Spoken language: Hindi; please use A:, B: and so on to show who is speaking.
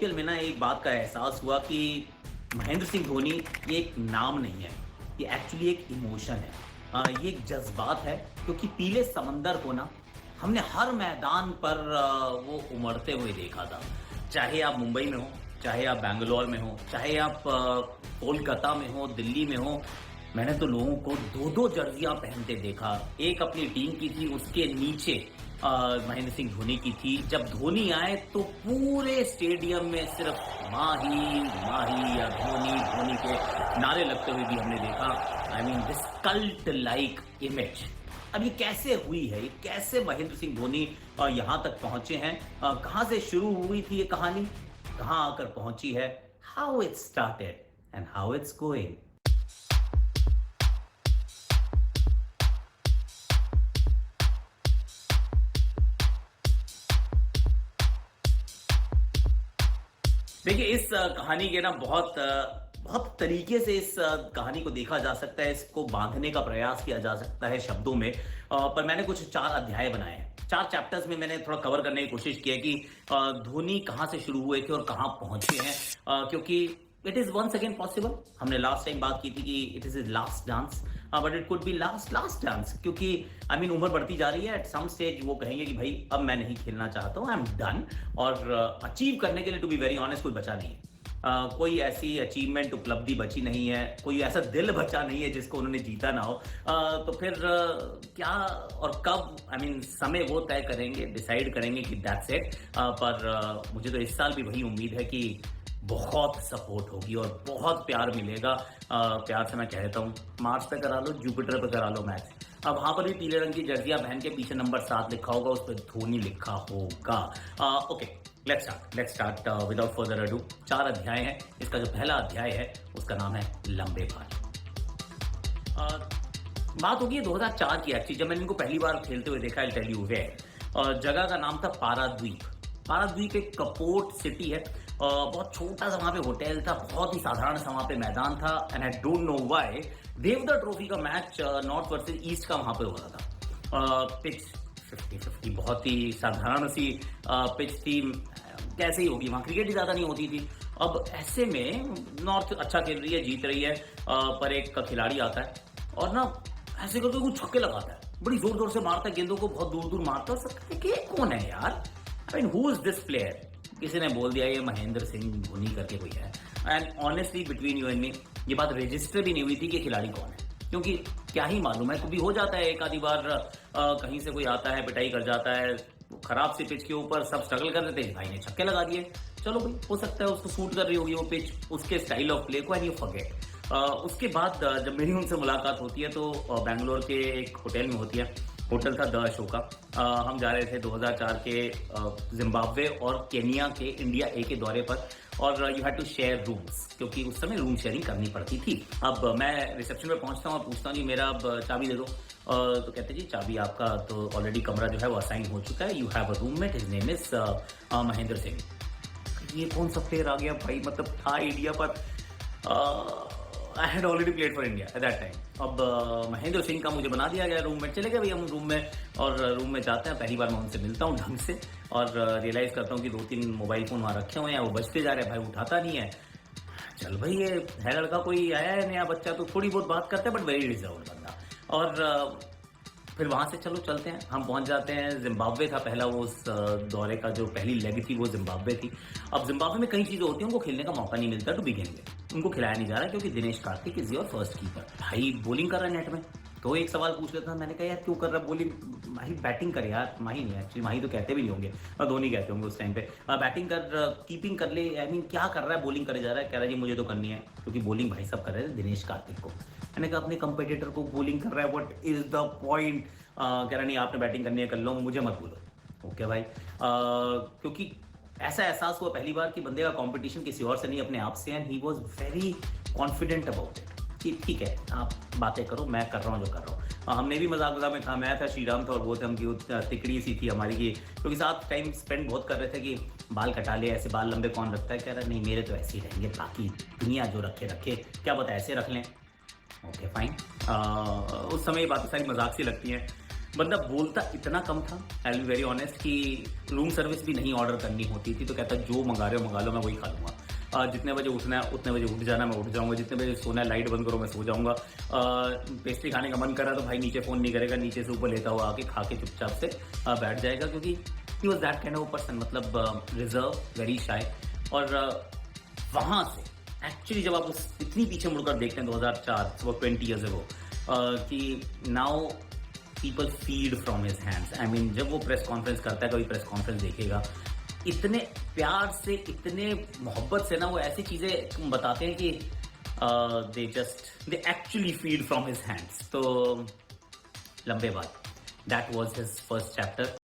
A: आईपीएल में ना एक बात का एहसास हुआ कि महेंद्र सिंह धोनी ये एक नाम नहीं है, ये एक्चुअली एक इमोशन है। ये एक जज्बात है, क्योंकि पीले समंदर को ना हमने हर मैदान पर वो उमड़ते हुए देखा था। चाहे आप मुंबई में हो, चाहे आप बैंगलोर में हो, चाहे आप कोलकाता में हो, दिल्ली में हो, मैंने तो लोगों को दो दो जर्सियां पहनते देखा। एक अपनी टीम की थी, उसके नीचे महेंद्र सिंह धोनी की थी। जब धोनी आए तो पूरे स्टेडियम में सिर्फ माही माही या धोनी धोनी के नारे लगते हुए भी हमने देखा। I mean this cult like image. अब ये कैसे हुई है, ये कैसे महेंद्र सिंह धोनी यहाँ तक पहुंचे हैं, कहाँ से शुरू हुई थी ये कहानी, कहाँ आकर पहुंची है, how it started and how it's going. देखिए, इस कहानी के ना बहुत तरीके से इस कहानी को देखा जा सकता है, इसको बांधने का प्रयास किया जा सकता है शब्दों में। पर मैंने कुछ 4 अध्याय बनाए हैं। 4 चैप्टर्स में मैंने थोड़ा कवर करने की कोशिश की है कि धोनी कहाँ से शुरू हुए थे और कहाँ पहुंचे हैं, क्योंकि it is once again possible. हमने लास्ट टाइम बात की थी कि it is his last dance, but it could be last dance, क्योंकि आई मीन उम्र बढ़ती जा रही है। एट सम स्टेज वो कहेंगे कि भाई अब मैं नहीं खेलना चाहता हूँ, आई एम डन। और अचीव करने के लिए, टू बी वेरी ऑनेस्ट, कोई बचा नहीं है। कोई ऐसी अचीवमेंट उपलब्धि बची नहीं है, कोई ऐसा दिल बचा नहीं है जिसको उन्होंने जीता ना हो। तो फिर क्या और कब, आई मीन समय वो तय करेंगे, डिसाइड करेंगे कि दैट्स इट। पर मुझे तो इस साल भी वही उम्मीद है कि बहुत सपोर्ट होगी और बहुत प्यार मिलेगा। प्यार से मैं कह देता हूँ, मार्स पे करा लो, जुपिटर पे करा लो मैच। अब वहां पर भी पीले रंग की जर्सियां पहन के पीछे नंबर 7 लिखा होगा, उस पर धोनी लिखा होगा। Okay, let's start without further ado. 4 अध्याय हैं। इसका जो पहला अध्याय है उसका नाम है लंबे बाल। बात होगी 2004 की एक्चुअली, जब मैंने इनको पहली बार खेलते हुए देखा। I tell you where. जगह का नाम था पाराद्वीप। पाराद्वीप एक कपोर्ट सिटी है। बहुत छोटा सा वहां पे होटल था, बहुत ही साधारण सा वहां पे मैदान था। And I don't know why Deodhar trophy का मैच नॉर्थ वर्सेस ईस्ट का वहां पे हो रहा था। पिच 50-50, बहुत ही साधारण सी पिच थी। कैसे ही होगी, वहां क्रिकेट ही ज्यादा नहीं होती थी। अब ऐसे में नॉर्थ अच्छा खेल रही है, जीत रही है, पर एक खिलाड़ी आता है और ना ऐसे करके कुछ छक्के लगाता है, बड़ी जोर जोर से मारता है, गेंदों को बहुत दूर दूर मारता है। और सबका कि कौन है यार, I mean who is this player. किसी ने बोल दिया ये महेंद्र सिंह धोनी करके कोई है। And honestly between you and me, ये बात रजिस्टर भी नहीं हुई थी कि खिलाड़ी कौन है, क्योंकि क्या ही मालूम है, कभी हो जाता है एक आधी बार कहीं से कोई आता है, पिटाई कर जाता है, खराब सी पिच के ऊपर सब स्ट्रगल कर रहे थे, भाई ने छक्के लगा दिए। चलो भाई, हो सकता है उसको सूट कर रही होगी वो पिच, उसके स्टाइल ऑफ प्ले को, एंड यू फॉरगेट। उसके बाद जब मेरी उनसे मुलाकात होती है तो बैंगलोर के एक होटल में होती है। होटल था द अशोका। हम जा रहे थे 2004 के जिम्बाब्वे और केनिया के इंडिया ए के दौरे पर, और you had to share rooms, क्योंकि उस समय रूम शेयरिंग करनी पड़ती थी। अब मैं रिसेप्शन पे पहुंचता हूँ और पूछता हूँ जी मेरा अब चाबी दे दो। तो कहते जी चाबी आपका तो ऑलरेडी कमरा जो है वो असाइन हो चुका है, you have a roommate, his name is Mahendra Singh. ये कौन सा प्लेयर आ गया भाई, मतलब था इंडिया पर I had already played for India at that time. अब महेंद्र सिंह का मुझे बना दिया गया रूममेट। चले गए भैया हम रूम में, और रूम में जाते हैं। पहली बार मैं उनसे मिलता हूँ ढंग से, और रियलाइज करता हूँ कि 2-3 मोबाइल फोन वहाँ रखे हुए हैं, वो बजते जा रहे हैं, भाई उठाता नहीं है। चल भाई, ये है लड़का, कोई आया है नया बच्चा, तो थोड़ी बहुत बात करता है, बट वेरी रिजर्व्ड बंदा। और फिर वहां से चलो चलते हैं, हम पहुंच जाते हैं। जिम्बाब्वे था पहला वो उस दौरे का जो पहली लेग थी, वो जिम्बाब्वे थी। अब जिम्बाब्वे में कई चीजें होती हैं, उनको खेलने का मौका नहीं मिलता टू बिगिन में, उनको खिलाया नहीं जा रहा, क्योंकि Dinesh Karthik is your first keeper. भाई बॉलिंग कर रहा है नेट में, तो एक सवाल पूछ लेता था। मैंने कहा यार क्यों कर रहा है बॉलिंग, माही बैटिंग कर यार। माही नहीं, एक्चुअली माही तो कहते भी नहीं होंगे, धोनी कहते होंगे उस टाइम पे। बैटिंग कर, कीपिंग कर ले, आई मीन क्या कर रहा है, बॉलिंग करे जा रहा है। कह रहा है जी मुझे तो करनी है, क्योंकि बॉलिंग भाई सब कर रहे थे दिनेश कार्तिक को। मैंने कहा अपने कंपेटिटर को बॉलिंग कर रहा है, व्हाट इज द पॉइंट। कह रहा नहीं आपने बैटिंग करनी है कर लो, मुझे मत बोलो। ओके भाई, क्योंकि ऐसा एहसास हुआ पहली बार कि बंदे का कंपटीशन किसी और से नहीं, अपने आप से। And he was very confident about it कि ठीक है आप बातें करो, मैं कर रहा हूँ जो कर रहा हूँ। हमने भी मजाक मजाक में कहा, मैं था, श्रीराम था, और वो थे हम की तिकड़ी सी थी हमारी की, क्योंकि साथ टाइम स्पेंड बहुत कर रहे थे कि बाल कटा ले, ऐसे बाल लंबे कौन रखता है। कह रहा नहीं मेरे तो ऐसे ही रहेंगे, बाकी दुनिया जो रखे रखे, क्या पता ऐसे रख लें। Okay fine. उस समय ये बातें सारी मजाक सी लगती हैं। बंदा बोलता इतना कम था, I will be very honest, कि रूम सर्विस भी नहीं ऑर्डर करनी होती थी, तो कहता जो मंगा रहे हो मंगा लो, मैं वही खा लूंगा। जितने बजे उठना है उतने बजे उठ जाना, मैं उठ जाऊंगा, जितने बजे सोना है लाइट बंद करो मैं सो जाऊंगा। पेस्ट्री खाने का मन करा तो भाई नीचे फोन नहीं करेगा, नीचे से ऊपर लेता हुआ आके खा के चुपचाप से बैठ जाएगा, क्योंकि he was that kind of person, मतलब रिजर्व, वेरी शाय। और वहां से एक्चुअली जब आप उस इतनी पीछे मुड़कर देखते हैं 2004, वो 20 ईयर्स अगो, कि now people feed from his hands. I mean जब वो प्रेस कॉन्फ्रेंस करता है, कभी प्रेस कॉन्फ्रेंस देखिएगा, इतने प्यार से, इतने मोहब्बत से ना वो ऐसी चीजें बताते हैं कि they actually feed from his hands. तो लंबे बाद that was his first chapter.